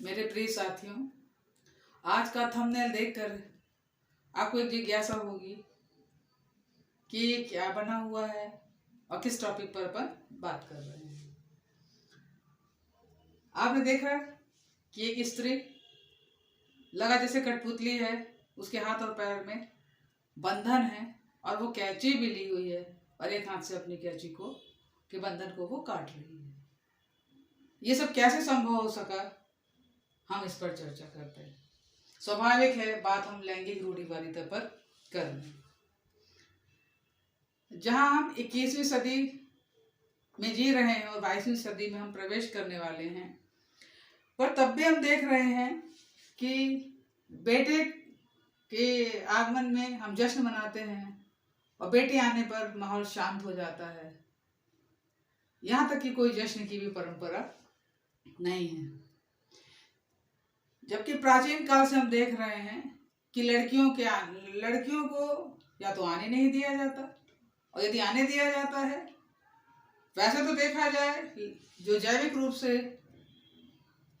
मेरे प्रिय साथियों, आज का थंबनेल देखकर आपको एक जिज्ञासा होगी कि ये क्या बना हुआ है और किस टॉपिक पर अपन बात कर रहे हैं। आपने देखा कि एक स्त्री लगा जैसे कठपुतली है, उसके हाथ और पैर में बंधन है और वो कैंची भी ली हुई है और एक हाथ से अपनी कैंची को के बंधन को वो काट रही है। ये सब कैसे संभव हो सका, हम इस पर चर्चा करते हैं। स्वाभाविक है, बात हम लैंगिक रूढ़िवादिता पर कर रहे हैं। जहां हम 21वीं सदी में जी रहे हैं और 22वीं सदी में हम प्रवेश करने वाले हैं, पर तब भी हम देख रहे हैं कि बेटे के आगमन में हम जश्न मनाते हैं और बेटे आने पर माहौल शांत हो जाता है। यहाँ तक कि कोई जश्न की भी परंपरा नहीं है। जबकि प्राचीन काल से हम देख रहे हैं कि लड़कियों को या तो आने नहीं दिया जाता, और यदि आने दिया जाता है, वैसे तो देखा जाए जो जैविक रूप से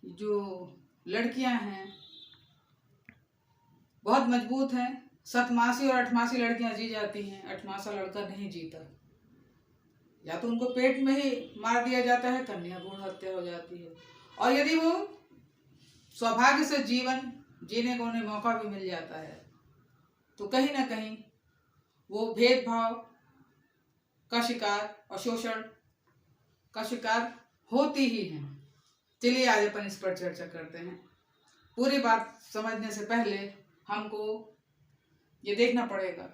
जो लड़कियां हैं बहुत मजबूत हैं। 7 मासी और 8 मासी लड़कियां जी जाती हैं, 8 मासा लड़का नहीं जीता। या तो उनको पेट में ही मार दिया जाता है, कन्या भ्रूण हत्या हो जाती है, और यदि वो सौभाग्य से जीवन जीने को उन्हें मौका भी मिल जाता है तो कहीं ना कहीं वो भेदभाव का शिकार और शोषण का शिकार होती ही है। चलिए आज अपन इस पर चर्चा करते हैं। पूरी बात समझने से पहले हमको ये देखना पड़ेगा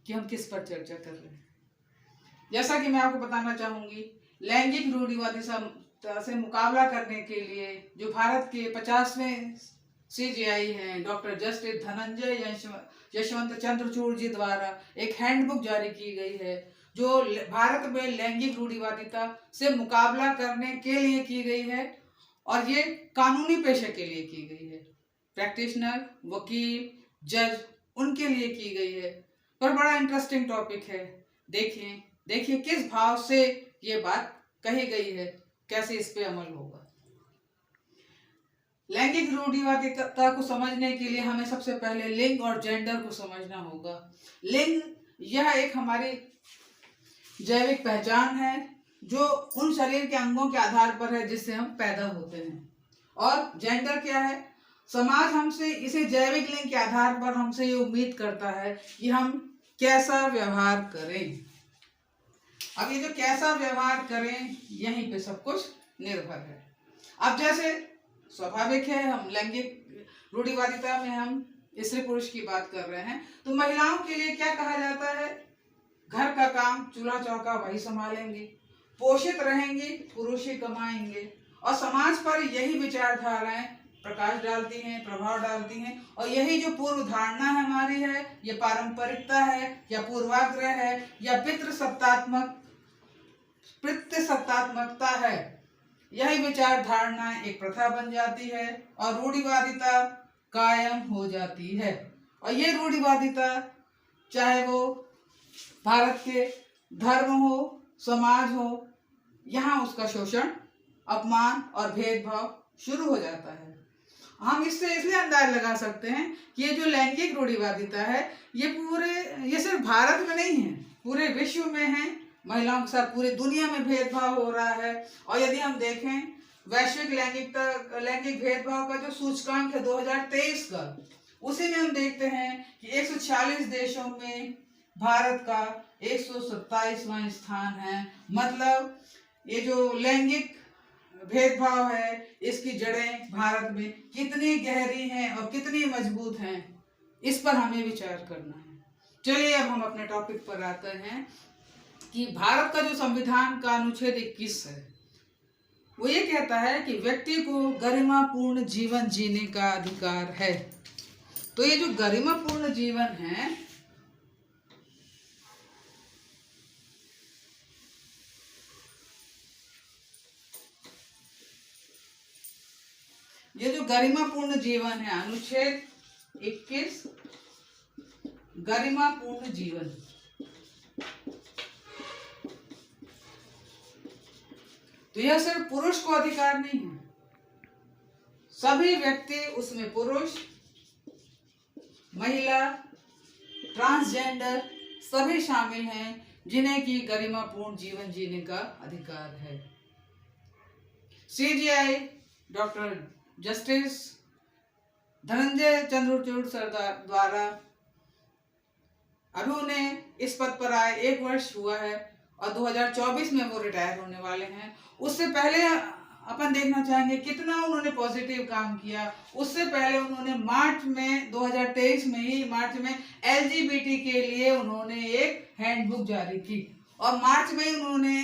कि हम किस पर चर्चा कर रहे हैं। जैसा कि मैं आपको बताना चाहूंगी, लैंगिक रूढ़िवादिता से मुकाबला करने के लिए जो भारत के 50वें CGI हैं, डॉक्टर जस्टिस धनंजय यशवंत चंद्रचूड़ जी द्वारा एक हैंडबुक जारी की गई है, जो भारत में लैंगिक रूढ़िवादिता से मुकाबला करने के लिए की गई है और ये कानूनी पेशे के लिए की गई है। प्रैक्टिशनर, वकील, जज उनके लिए की गई है। पर बड़ा इंटरेस्टिंग टॉपिक है। देखिए किस भाव से ये बात कही गई है, कैसे इस पे अमल होगा। लैंगिक रूढ़िवादिता को समझने के लिए हमें सबसे पहले लिंग और जेंडर को समझना होगा। लिंग यह एक हमारी जैविक पहचान है जो उन शरीर के अंगों के आधार पर है जिससे हम पैदा होते हैं। और जेंडर क्या है? समाज हमसे इसे जैविक लिंग के आधार पर हमसे ये उम्मीद करता है कि हम कैसा व्यवहार करें। अब ये जो कैसा व्यवहार करें, यहीं पे सब कुछ निर्भर है। अब जैसे स्वाभाविक है, हम लैंगिक रूढ़िवादिता में हम स्त्री पुरुष की बात कर रहे हैं, तो महिलाओं के लिए क्या कहा जाता है? घर का काम चूल्हा चौका वही संभालेंगे, पोषित रहेंगी, पुरुष ही कमाएंगे। और समाज पर यही विचारधाराएं प्रकाश डालती हैं, प्रभाव डालती हैं, और यही जो पूर्व धारणा हमारी है, ये पारंपरिकता है या पूर्वाग्रह है या पितृसत्तात्मकता है, यही विचार धारणा एक प्रथा बन जाती है और रूढ़िवादिता कायम हो जाती है। और ये रूढ़िवादिता चाहे वो भारत के धर्म हो, समाज हो, यहाँ उसका शोषण, अपमान और भेदभाव शुरू हो जाता है। हम इससे इसलिए अंदाज लगा सकते हैं कि ये जो लैंगिक रूढ़िवादिता है, ये सिर्फ भारत में नहीं है, पूरे विश्व में है। महिलाओं के साथ पूरी दुनिया में भेदभाव हो रहा है। और यदि हम देखें वैश्विक लैंगिक भेदभाव का जो सूचकांक है 2023 का, उसी में हम देखते हैं कि 146 देशों में भारत का 127वां स्थान है। मतलब ये जो लैंगिक भेदभाव है, इसकी जड़ें भारत में कितनी गहरी हैं और कितनी मजबूत हैं, इस पर हमें विचार करना है। चलिए अब हम अपने टॉपिक पर आते हैं कि भारत का जो संविधान का अनुच्छेद 21 है, वो ये कहता है कि व्यक्ति को गरिमापूर्ण जीवन जीने का अधिकार है। तो ये जो गरिमापूर्ण जीवन है, ये जो गरिमापूर्ण जीवन है, अनुच्छेद 21 गरिमापूर्ण जीवन, तो यह सिर्फ पुरुष को अधिकार नहीं है, सभी व्यक्ति, उसमें पुरुष, महिला, ट्रांसजेंडर सभी शामिल हैं, जिन्हें की गरिमापूर्ण जीवन जीने का अधिकार है। CJI doctor justice Dhananjaya Chandrachud सरदार द्वारा अभी उन्हें इस पद पर आए 1 वर्ष हुआ है और 2024 में वो रिटायर होने वाले हैं। उससे पहले अपन देखना चाहेंगे कितना उन्होंने पॉजिटिव काम किया। उससे पहले उन्होंने मार्च में 2023 में ही मार्च में LGBT के लिए उन्होंने एक हैंडबुक जारी की और मार्च में उन्होंने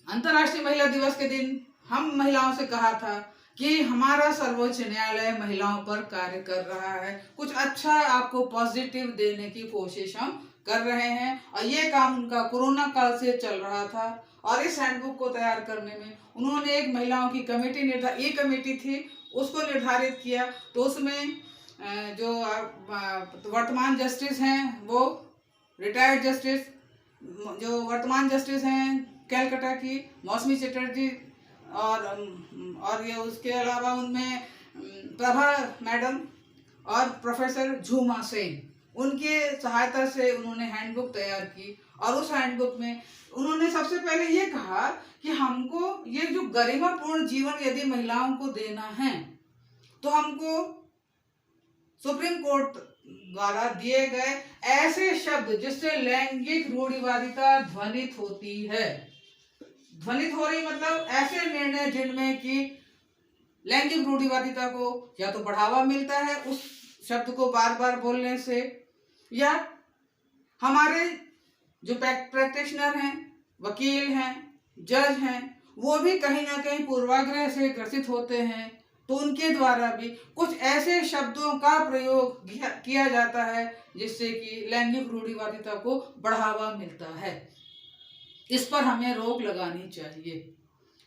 अंतर्राष्ट्रीय महिला दिवस के दिन हम महिलाओं से कहा था कि हमारा सर्वोच्च न्यायालय महिलाओं पर कार्य कर रहा है, कुछ अच्छा आपको पॉजिटिव देने की कोशिश हम कर रहे हैं। और ये काम उनका कोरोना काल से चल रहा था और इस हैंडबुक को तैयार करने में उन्होंने एक महिलाओं की कमेटी थी, उसको निर्धारित किया। तो उसमें जो वर्तमान जस्टिस हैं वो रिटायर्ड जस्टिस, जो वर्तमान जस्टिस हैं कैलकाटा की मौसमी चटर्जी और ये उसके अलावा उनमें प्रभा मैडम और प्रोफेसर झूमा सेन, उनके सहायता से उन्होंने हैंडबुक तैयार की। और उस हैंडबुक में उन्होंने सबसे पहले ये कहा कि हमको ये जो गरिमापूर्ण जीवन यदि महिलाओं को देना है तो हमको सुप्रीम कोर्ट द्वारा दिए गए ऐसे शब्द जिससे लैंगिक रूढ़िवादिता ध्वनित होती है, ध्वनित हो रही मतलब ऐसे निर्णय जिनमें कि लैंगिक रूढ़िवादिता को या तो बढ़ावा मिलता है उस शब्द को बार बार बोलने से, या हमारे जो प्रैक्टिशनर हैं, वकील हैं, जज हैं, वो भी कहीं ना कहीं पूर्वाग्रह से ग्रसित होते हैं, तो उनके द्वारा भी कुछ ऐसे शब्दों का प्रयोग किया जाता है जिससे कि लैंगिक रूढ़िवादिता को बढ़ावा मिलता है। इस पर हमें रोक लगानी चाहिए।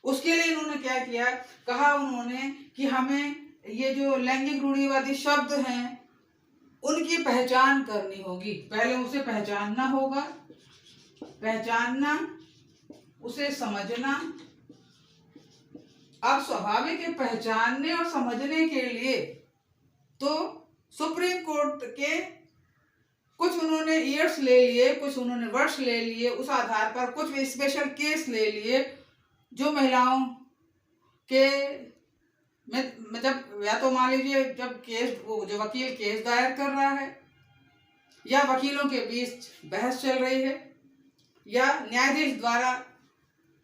उसके लिए इन्होंने क्या किया, कहा उन्होंने कि हमें ये जो लैंगिक रूढ़िवादी शब्द हैं उनकी पहचान करनी होगी। पहले उसे पहचानना होगा, पहचानना, उसे समझना। अब स्वाभाविक है पहचानने और समझने के लिए तो सुप्रीम कोर्ट के कुछ उन्होंने ईयर्स ले लिए, कुछ उन्होंने वर्ष ले लिए, उस आधार पर कुछ स्पेशल केस ले लिए जो महिलाओं के मतलब या तो मान लीजिए जब केस वो जो वकील केस दायर कर रहा है या वकीलों के बीच बहस चल रही है या न्यायाधीश द्वारा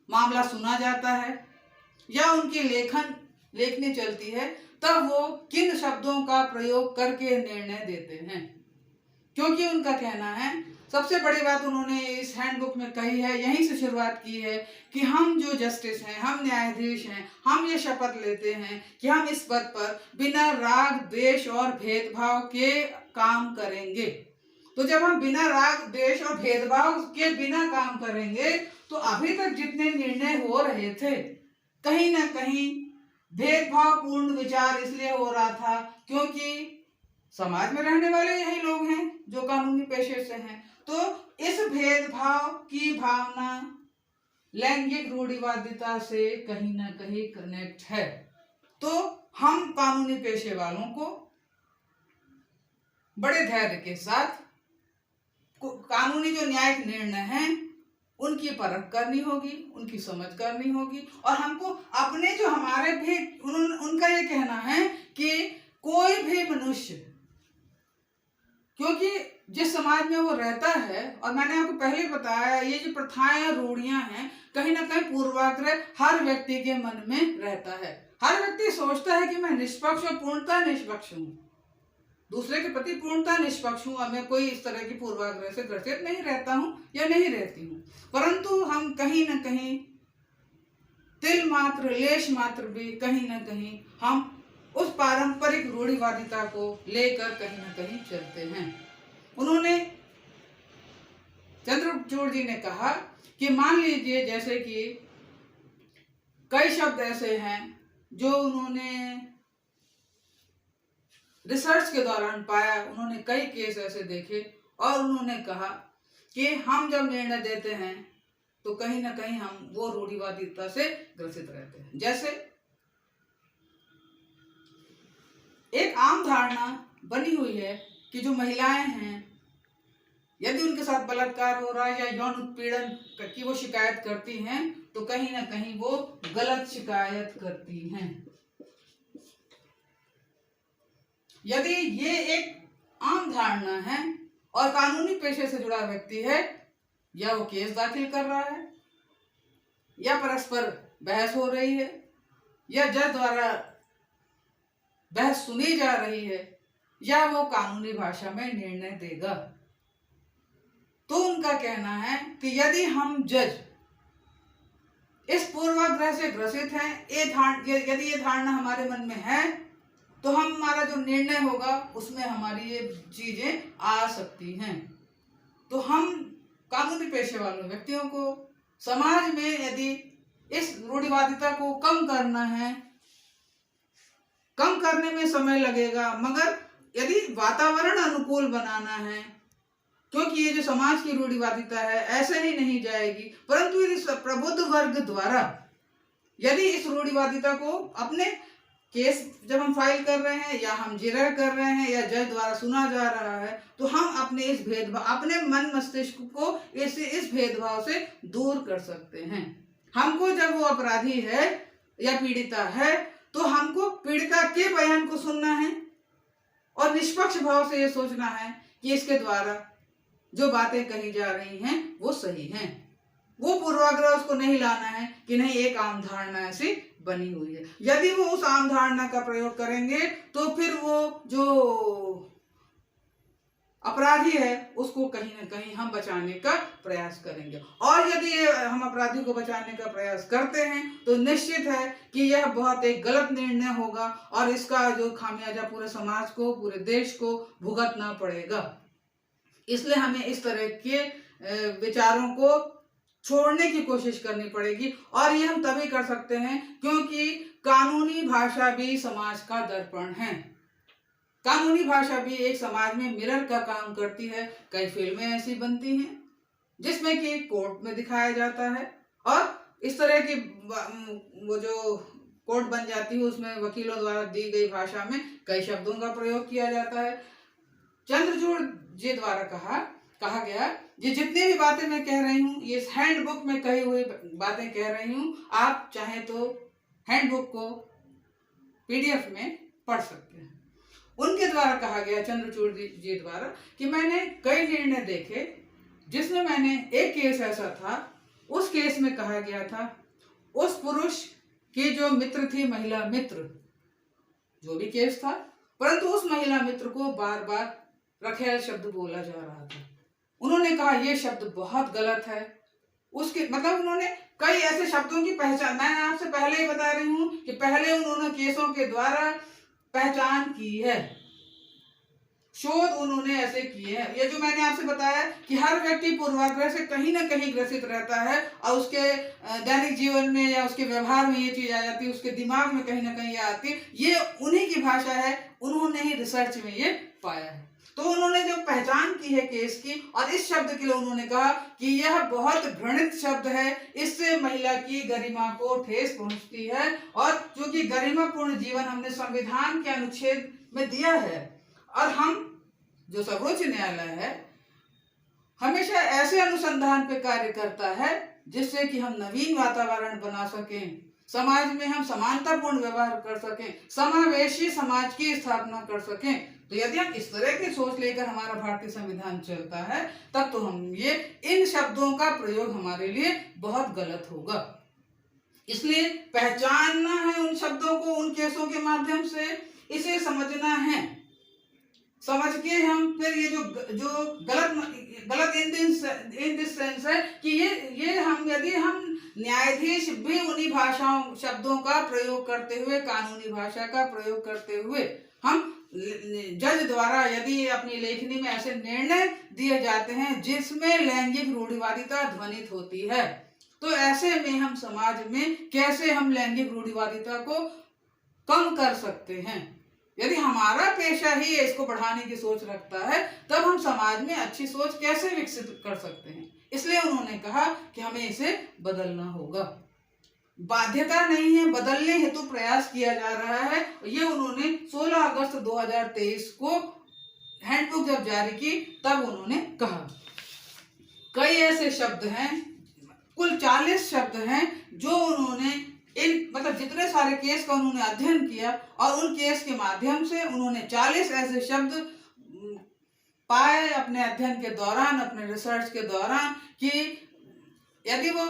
मामला सुना जाता है या उनकी लेखनी चलती है, तब वो किन शब्दों का प्रयोग करके निर्णय देते हैं। क्योंकि उनका कहना है, सबसे बड़ी बात उन्होंने इस हैंडबुक में कही है, यहीं से शुरुआत की है कि हम जो जस्टिस हैं, हम न्यायाधीश हैं, हम ये शपथ लेते हैं कि हम इस पद पर बिना राग, द्वेष और भेदभाव के काम करेंगे। तो जब हम बिना राग, द्वेष और भेदभाव के बिना काम करेंगे तो अभी तक जितने निर्णय हो रहे थे कहीं ना कहीं भेदभावपूर्ण विचार इसलिए हो रहा था क्योंकि समाज में रहने वाले यही लोग हैं जो कानूनी पेशे से हैं। तो इस भेदभाव की भावना लैंगिक रूढ़िवादिता से कहीं ना कहीं कनेक्ट है। तो हम कानूनी पेशे वालों को बड़े धैर्य के साथ कानूनी जो न्यायिक निर्णय हैं उनकी परख करनी होगी, उनकी समझ करनी होगी। और हमको अपने जो हमारे भी उनका ये कहना है कि कोई भी मनुष्य, क्योंकि जिस समाज में वो रहता है, और मैंने आपको पहले बताया ये जो प्रथाएं रूढ़ियां हैं कहीं ना कहीं पूर्वाग्रह हर व्यक्ति के मन में रहता है। हर व्यक्ति सोचता है कि मैं निष्पक्ष और पूर्णतः निष्पक्ष हूँ, दूसरे के प्रति पूर्णतः निष्पक्ष हूँ और मैं कोई इस तरह की पूर्वाग्रह से ग्रसित नहीं रहता हूँ या नहीं रहती हूँ। परंतु हम कहीं ना कहीं तिल मात्र, लेश मात्र भी कहीं ना कहीं हम उस पारंपरिक रूढ़िवादिता को लेकर कहीं ना कहीं चलते हैं। उन्होंने चंद्रचूड़ जी ने कहा कि मान लीजिए जैसे कि कई शब्द ऐसे हैं जो उन्होंने रिसर्च के दौरान पाया, उन्होंने कई केस ऐसे देखे और उन्होंने कहा कि हम जब निर्णय देते हैं तो कहीं ना कहीं हम वो रूढ़िवादिता से ग्रसित रहते हैं। जैसे एक आम धारणा बनी हुई है कि जो महिलाएं हैं, यदि उनके साथ बलात्कार हो रहा है या यौन उत्पीड़न की वो शिकायत करती हैं तो कहीं ना कहीं वो गलत शिकायत करती हैं। यदि ये एक आम धारणा है और कानूनी पेशे से जुड़ा व्यक्ति है, या वो केस दाखिल कर रहा है, या परस्पर बहस हो रही है, या जज द्वारा बहस सुनी जा रही है, या वो कानूनी भाषा में निर्णय देगा, तो उनका कहना है कि यदि हम जज इस पूर्वाग्रह से ग्रसित हैं, यदि ये धारणा हमारे मन में है, तो हमारा जो निर्णय होगा उसमें हमारी ये चीजें आ सकती हैं। तो हम कानूनी पेशे वाले व्यक्तियों को समाज में यदि इस रूढ़िवादिता को कम करना है, कम करने में समय लगेगा, मगर यदि वातावरण अनुकूल बनाना है, क्योंकि ये जो समाज की रूढ़िवादिता है ऐसे ही नहीं जाएगी, परंतु इस प्रबुद्ध वर्ग द्वारा यदि इस रूढ़िवादिता को अपने केस जब हम फाइल कर रहे हैं या हम जिरह कर रहे हैं या जज द्वारा सुना जा रहा है, तो हम अपने इस भेदभाव, अपने मन मस्तिष्क को इस भेदभाव से दूर कर सकते हैं। हमको जब वो अपराधी है या पीड़िता है तो हमको पीड़िता के बयान को सुनना है और निष्पक्ष भाव से ये सोचना है कि इसके द्वारा जो बातें कही जा रही हैं वो सही हैं। वो पूर्वाग्रह उसको नहीं लाना है कि नहीं एक आम धारणा ऐसी बनी हुई है। यदि वो उस आम धारणा का प्रयोग करेंगे तो फिर वो जो अपराधी है उसको कहीं ना कहीं हम बचाने का प्रयास करेंगे, और यदि हम अपराधी को बचाने का प्रयास करते हैं तो निश्चित है कि यह बहुत एक गलत निर्णय होगा और इसका जो खामियाजा पूरे समाज को, पूरे देश को भुगतना पड़ेगा। इसलिए हमें इस तरह के विचारों को छोड़ने की कोशिश करनी पड़ेगी, और ये हम तभी कर सकते हैं क्योंकि कानूनी भाषा भी समाज का दर्पण है। कानूनी भाषा भी एक समाज में मिरर का काम करती है। कई फिल्में ऐसी बनती हैं जिसमें कि कोर्ट में दिखाया जाता है और इस तरह की वो जो कोर्ट बन जाती है उसमें वकीलों द्वारा दी गई भाषा में कई शब्दों का प्रयोग किया जाता है। चंद्रचूड़ जी द्वारा कहा गया, ये जितनी भी बातें मैं कह रही हूँ ये हैंडबुक में कही हुई बातें कह रही हूँ, आप चाहे तो हैंडबुक को पीडीएफ में पढ़ सकते हैं। उनके द्वारा कहा गया, चंद्रचूड़ जी द्वारा, कि मैंने कई निर्णय देखे जिसमें मैंने एक केस ऐसा था, उस केस में कहा गया था उस पुरुष की जो मित्र थी, महिला मित्र, जो भी केस था, परंतु उस महिला मित्र को बार बार रखेल शब्द बोला जा रहा था। उन्होंने कहा ये शब्द बहुत गलत है। उसके मतलब उन्होंने कई ऐसे शब्दों की पहचान, मैं आपसे पहले ही बता रही हूँ कि पहले उन्होंने केसों के द्वारा पहचान की है, शोध उन्होंने ऐसे किए हैं। ये जो मैंने आपसे बताया कि हर व्यक्ति पूर्वाग्रह से कहीं ना कहीं ग्रसित रहता है और उसके दैनिक जीवन में या उसके व्यवहार में ये चीज आ जाती है, उसके दिमाग में कहीं ना कहीं आती है। ये उन्हीं की भाषा है, उन्होंने ही रिसर्च में ये पाया है। तो उन्होंने जो पहचान की है केस की, और इस शब्द के लिए उन्होंने कहा कि यह बहुत घृणित शब्द है, इससे महिला की गरिमा को ठेस पहुंचती है, और क्योंकि गरिमापूर्ण जीवन हमने संविधान के अनुच्छेद में दिया है, और हम जो सर्वोच्च न्यायालय है हमेशा ऐसे अनुसंधान पे कार्य करता है जिससे कि हम नवीन वातावरण बना सकें, समाज में हम समानतापूर्ण व्यवहार कर सकें, समावेशी समाज की स्थापना कर सकें। तो यदि हम इस तरह की सोच लेकर हमारा भारतीय संविधान चलता है तब तो हम ये इन शब्दों का प्रयोग हमारे लिए बहुत गलत होगा। इसलिए पहचानना है उन शब्दों को, उन केसों के माध्यम से इसे समझना है, समझ के हम फिर ये जो गलत इन दिस सेंस है कि ये हम यदि हम न्यायाधीश भी उन्हीं भाषाओं शब्दों का प्रयोग करते हुए, कानूनी भाषा का प्रयोग करते हुए, हम जज द्वारा यदि अपनी लेखनी में ऐसे निर्णय दिए जाते हैं जिसमें लैंगिक रूढ़िवादिता ध्वनित होती है, तो ऐसे में हम समाज में कैसे हम लैंगिक रूढ़िवादिता को कम कर सकते हैं। यदि हमारा पेशा ही इसको बढ़ाने की सोच रखता है तब हम समाज में अच्छी सोच कैसे विकसित कर सकते हैं। इसलिए उन्होंने कहा कि हमें इसे बदलना होगा। बाध्यता नहीं है, बदलने हेतु प्रयास किया जा रहा है। ये उन्होंने 16 अगस्त 2023 को हैंडबुक जब जारी की तब उन्होंने कहा। कई ऐसे शब्द हैं, कुल 40 शब्द हैं जो उन्होंने इन मतलब जितने सारे केस का उन्होंने अध्ययन किया और उन केस के माध्यम से उन्होंने 40 ऐसे शब्द पाए अपने अध्ययन के दौरान, अपने रिसर्च के दौरान, कि यदि वो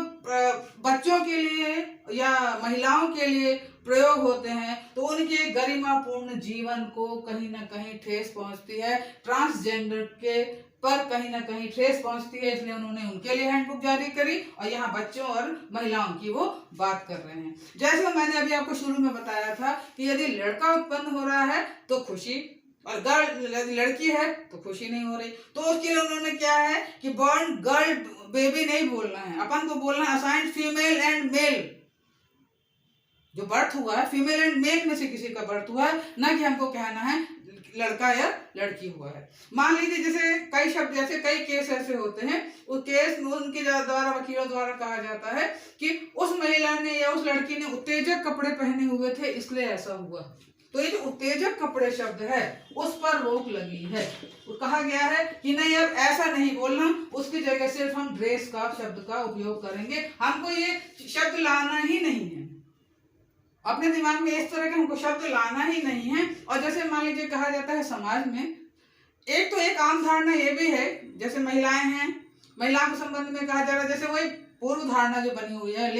बच्चों के लिए या महिलाओं के लिए प्रयोग होते हैं तो उनके गरिमापूर्ण जीवन को कहीं ना कहीं ठेस पहुंचती है, ट्रांसजेंडर के पर कहीं ना कहीं ठेस पहुंचती है। इसलिए उन्होंने उनके लिए हैंडबुक जारी करी और यहाँ बच्चों और महिलाओं की वो बात कर रहे हैं। जैसे मैंने अभी आपको शुरू में बताया था कि यदि लड़का उत्पन्न हो रहा है तो खुशी, और लड़की है तो खुशी नहीं हो रही, तो उसके लिए उन्होंने क्या है कि बॉर्न गर्ल बेबी नहीं बोलना है, अपन को बोलना है असाइंड फीमेल एंड मेल। जो बर्थ हुआ है फीमेल एंड मेल में से किसी का बर्थ हुआ है, ना कि हमको कहना है लड़का या लड़की हुआ है। मान लीजिए जैसे कई शब्द, जैसे कई केस ऐसे होते हैं, उस केस में उनके द्वारा, वकीलों द्वारा कहा जाता है कि उस महिला ने या उस लड़की ने उत्तेजक कपड़े पहने हुए थे इसलिए ऐसा हुआ। तो ये जो उत्तेजक कपड़े शब्द है उस पर रोक लगी है। कहा गया है कि नहीं, अब ऐसा नहीं बोलना, उसकी जगह सिर्फ हम ड्रेस का शब्द का उपयोग करेंगे, हमको ये शब्द लाना ही नहीं है, अपने दिमाग में इस तरह के हमको शब्द लाना ही नहीं है। और जैसे मान लीजिए कहा जाता है समाज में, एक आम धारणा ये भी है, जैसे महिलाएं हैं, महिलाओं के संबंध में कहा जा रहा है, जैसे वही पूर्व धारणा जो बनी हुई है,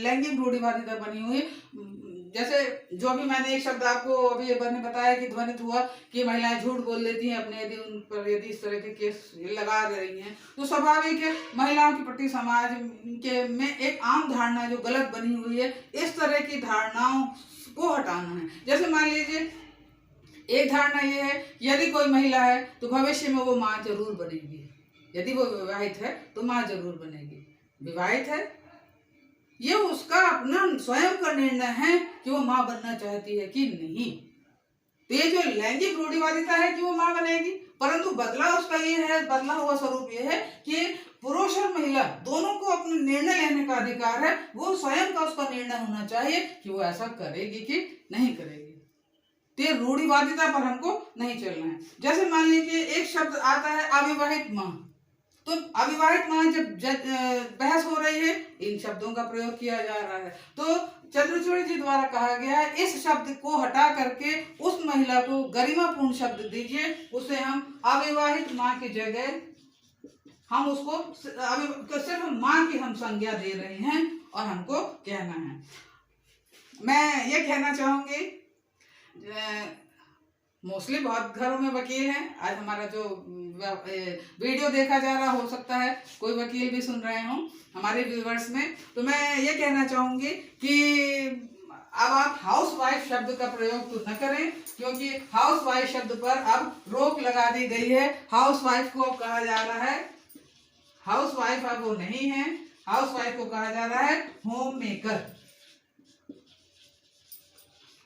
लैंगिक रूढ़िवादिता बनी हुई है। जैसे जो भी मैंने एक शब्द आपको अभी एक बार ने बताया कि ध्वनित हुआ कि महिलाएं झूठ बोल देती हैं अपने, यदि उन पर यदि इस तरह के केस लगा रही हैं, तो स्वाभाविक है महिलाओं के प्रति समाज के में एक आम धारणा जो गलत बनी हुई है, इस तरह की धारणाओं को हटाना है। जैसे मान लीजिए एक धारणा ये है, यदि कोई महिला है तो भविष्य में वो माँ जरूर बनेगी, यदि वो विवाहित है तो माँ जरूर बनेगी। विवाहित है, ये उसका अपना स्वयं का निर्णय है कि वो माँ बनना चाहती है कि नहीं। तो ये जो लैंगिक रूढ़िवादिता है कि वो माँ बनेगी, परंतु बदला उसका ये है, बदला हुआ स्वरूप ये है कि पुरुष और महिला दोनों को अपने निर्णय लेने का अधिकार है, वो स्वयं का उसका निर्णय होना चाहिए कि वो ऐसा करेगी कि नहीं करेगी। तो ये रूढ़िवादिता पर हमको नहीं चलना है। जैसे मान लीजिए एक शब्द आता है अविवाहित माँ, तो अविवाहित माँ जब बहस हो रही है, इन शब्दों का प्रयोग किया जा रहा है। तो चंद्रचूड़ जी द्वारा कहा गया है इस शब्द को हटा करके उस महिला को गरिमापूर्ण शब्द दीजिए, उसे हम अविवाहित माँ की जगह हम उसको सिर्फ माँ की हम संज्ञा दे रहे हैं और हमको कहना है। मैं ये कहना चाहूंगी, मोस्टली बहुत घरों में वकील हैं, आज हमारा जो वीडियो देखा जा रहा, हो सकता है कोई वकील भी सुन रहे हों हमारे व्यूवर्स में, तो मैं ये कहना चाहूंगी कि अब आप हाउसवाइफ शब्द का प्रयोग तो न करें, क्योंकि हाउसवाइफ शब्द पर अब रोक लगा दी गई है। हाउसवाइफ को अब कहा जा रहा है, हाउसवाइफ अब वो नहीं है, हाउसवाइफ को कहा जा रहा है होम मेकर।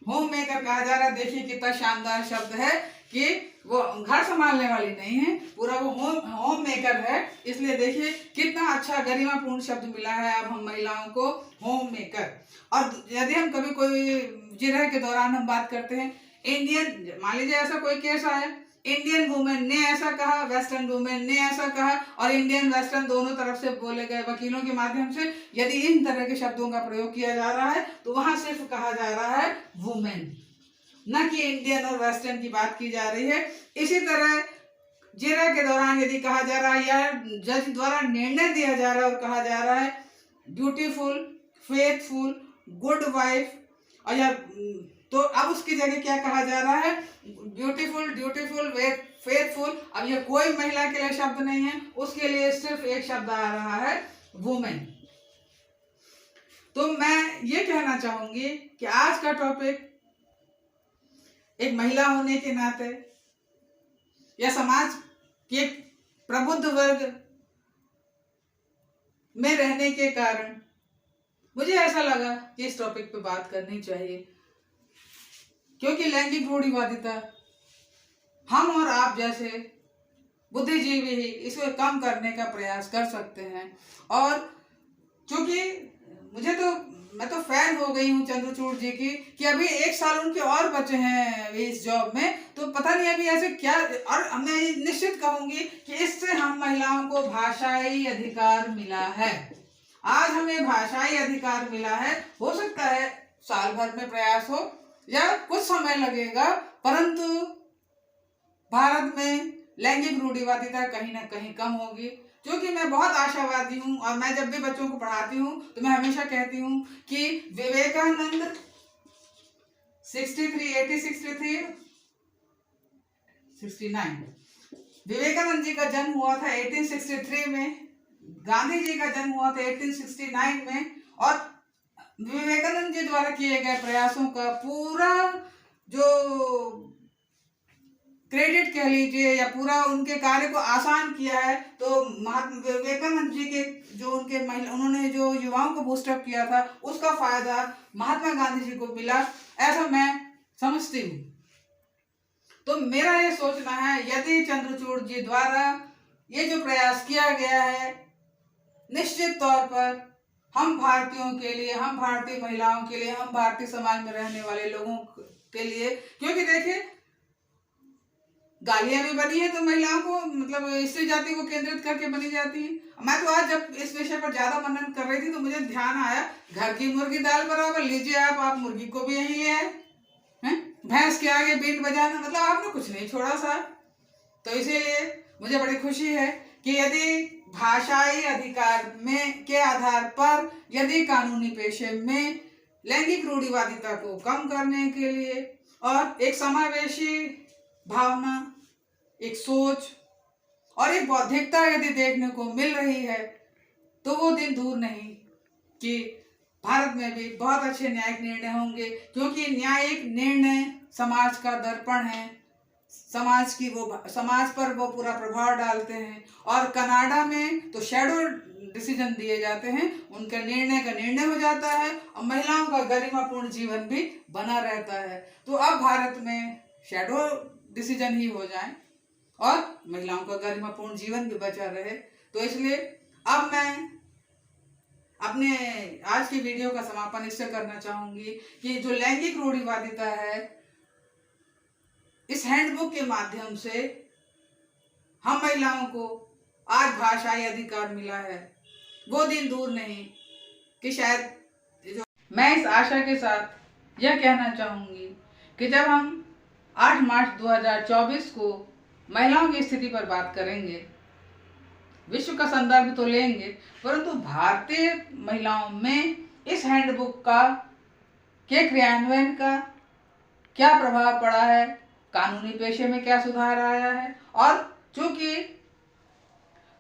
होम मेकर कहा जा रहा है। देखिए कितना शानदार शब्द है कि वो घर संभालने वाली नहीं है, पूरा वो होम मेकर है। इसलिए देखिए कितना अच्छा गरिमापूर्ण शब्द मिला है अब हम महिलाओं को, होम मेकर। और यदि हम कभी कोई जिरह के दौरान हम बात करते हैं, इंडियन, मान लीजिए ऐसा कोई केस आया, इंडियन वुमेन ने ऐसा कहा, वेस्टर्न वुमेन ने ऐसा कहा, और इंडियन वेस्टर्न दोनों तरफ से बोले गए वकीलों के माध्यम से यदि इन तरह के शब्दों का प्रयोग किया जा रहा है तो वहां सिर्फ कहा जा रहा है वुमेन, न कि इंडियन और वेस्टर्न की बात की जा रही है। इसी तरह जिरह के दौरान यदि कहा जा रहा है या जज द्वारा निर्णय दिया जा रहा है और कहा जा रहा है ब्यूटीफुल, फेथफुल, गुड वाइफ, और या तो अब उसकी जगह क्या कहा जा रहा है, ब्यूटीफुल, ड्यूटीफुल, फेथफुल। अब ये कोई महिला के लिए शब्द नहीं है, उसके लिए सिर्फ एक शब्द आ रहा है वुमेन। तो मैं ये कहना चाहूंगी कि आज का टॉपिक एक महिला होने के नाते या समाज के प्रबुद्ध वर्ग में रहने के कारण मुझे ऐसा लगा कि इस टॉपिक पे बात करनी चाहिए, क्योंकि लैंगिक रूढ़िवादिता हम और आप जैसे बुद्धिजीवी ही इसको कम करने का प्रयास कर सकते हैं। और क्योंकि मुझे तो मैं तो फैन हो गई हूँ चंद्रचूड़ जी की कि अभी 1 साल उनके और बचे हैं इस जॉब में, तो पता नहीं अभी ऐसे क्या। और मैं निश्चित कहूंगी कि इससे हम महिलाओं को भाषाई अधिकार मिला है। आज हमें भाषाई अधिकार मिला है। हो सकता है साल भर में प्रयास हो या कुछ समय लगेगा, परंतु भारत में लैंगिक रूढ़िवादिता कहीं ना कहीं कम होगी। क्योंकि मैं बहुत आशावादी हूँ और मैं जब भी बच्चों को पढ़ाती हूँ तो मैं हमेशा कहती हूँ कि विवेकानंद 69 विवेकानंद जी का जन्म हुआ था 1863 में, गांधी जी का जन्म हुआ था 1869 में, और विवेकानंद जी द्वारा किए गए प्रयासों का पूरा जो क्रेडिट कह लीजिए या पूरा उनके कार्य को आसान किया है तो महात्मा विवेकानंद जी के जो उनके उन्होंने जो युवाओं को बूस्टअप किया था उसका फायदा महात्मा गांधी जी को मिला, ऐसा मैं समझती हूँ। तो मेरा ये सोचना है यदि चंद्रचूड़ जी द्वारा ये जो प्रयास किया गया है, निश्चित तौर पर हम भारतीयों के लिए, हम भारतीय महिलाओं के लिए, हम भारतीय समाज में रहने वाले लोगों के लिए, क्योंकि देखिए गालियां भी बनी है तो महिलाओं को मतलब स्त्री जाति को केंद्रित करके बनी जाती है। मैं तो आज जब इस विषय पर ज्यादा मनन कर रही थी तो मुझे ध्यान आया, घर की मुर्गी दाल बराबर, लीजिए आप मुर्गी को भी यहीं ले आए हैं, भैंस के आगे बीट बजाना, मतलब आपने कुछ नहीं छोड़ा सा। तो इसीलिए मुझे बड़ी खुशी है कि यदि भाषाई अधिकार में के आधार पर यदि कानूनी पेशे में लैंगिक रूढ़िवादिता को कम करने के लिए और एक समावेशी भावना, एक सोच और एक बौद्धिकता यदि देखने को मिल रही है तो वो दिन दूर नहीं कि भारत में भी बहुत अच्छे न्यायिक निर्णय होंगे। क्योंकि न्यायिक निर्णय समाज का दर्पण है, समाज पर वो पूरा प्रभाव डालते हैं। और कनाडा में तो शैडो डिसीजन दिए जाते हैं, उनका निर्णय हो जाता है और महिलाओं का गरिमापूर्ण जीवन भी बना रहता है। तो अब भारत में शैडो डिसीजन ही हो जाए और महिलाओं का गरिमापूर्ण जीवन भी बचा रहे। तो इसलिए अब मैं अपने आज की वीडियो का समापन इससे करना चाहूंगी कि जो लैंगिक रूढ़िवादिता है, इस हैंडबुक के माध्यम से हम महिलाओं को आज भाषाई अधिकार मिला है। वो दिन दूर नहीं कि शायद मैं इस आशा के साथ यह कहना चाहूंगी कि जब हम 8 मार्च 2024 को महिलाओं की स्थिति पर बात करेंगे, विश्व का संदर्भ तो लेंगे, परंतु भारतीय महिलाओं में इस हैंडबुक के क्रियान्वयन का क्या प्रभाव पड़ा है, कानूनी पेशे में क्या सुधार आया है, और चूंकि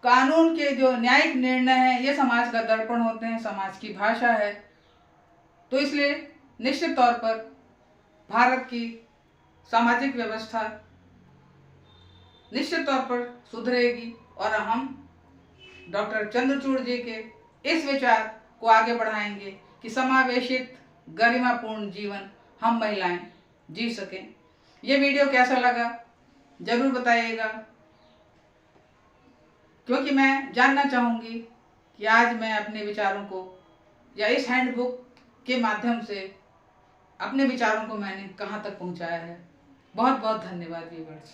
कानून के जो न्यायिक निर्णय हैं ये समाज का दर्पण होते हैं, समाज की भाषा है, तो इसलिए निश्चित तौर पर भारत की सामाजिक व्यवस्था निश्चित तौर पर सुधरेगी और हम डॉक्टर चंद्रचूड़ जी के इस विचार को आगे बढ़ाएंगे कि समावेशित गरिमापूर्ण जीवन हम महिलाएं जी सकें। ये वीडियो कैसा लगा जरूर बताइएगा, क्योंकि मैं जानना चाहूँगी कि आज मैं अपने विचारों को या इस हैंडबुक के माध्यम से अपने विचारों को मैंने कहाँ तक पहुँचाया है। बहुत बहुत धन्यवाद व्यूअर्स।